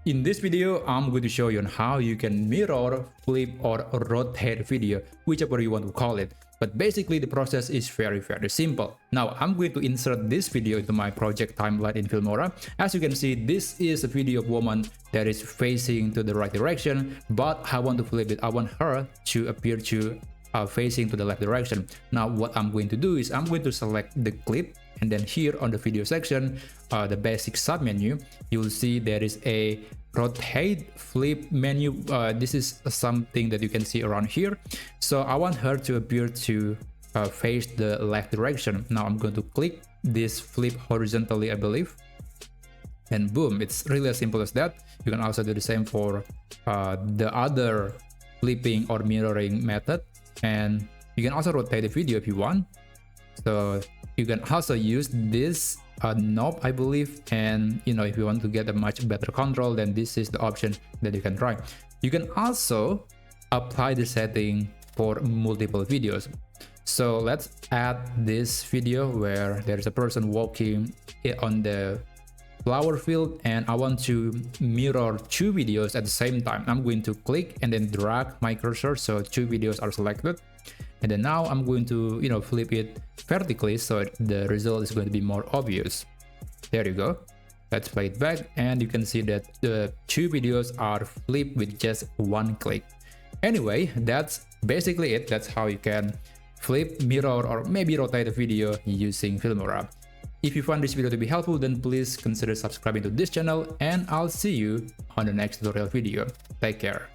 In this video, I'm going to show you on how you can mirror, flip, or rotate video, whichever you want to call it. But basically, the process is very simple. Now, I'm going to insert this video into my project timeline in Filmora. As you can see, this is a video of woman that is facing to the right direction, but I want to flip it. I want her to appear to facing to the left direction. Now, what I'm going to do is I'm going to select the clip, and then here on the video section, the basic sub menu, you will see there is a rotate flip menu. This is something that you can see around here. So I want her to appear to face the left direction. Now I'm going to click this flip horizontally, I believe, and boom, it's really as simple as that. You can also do the same for the other flipping or mirroring method, and you can also rotate the video if you want. So you can also use this knob, I believe, and if you want to get a much better control, then this is the option that you can try. You can also apply the setting for multiple videos. So let's add this video where there's a person walking on the flower field, and I want to mirror two videos at the same time. I'm going to click and then drag my cursor so two videos are selected. And then now I'm going to, flip it vertically so the result is going to be more obvious. There you go. Let's play it back, and you can see that the two videos are flipped with just one click. Anyway, that's basically it. That's how you can flip, mirror, or maybe rotate a video using Filmora. If you found this video to be helpful, then please consider subscribing to this channel, and I'll see you on the next tutorial video. Take care.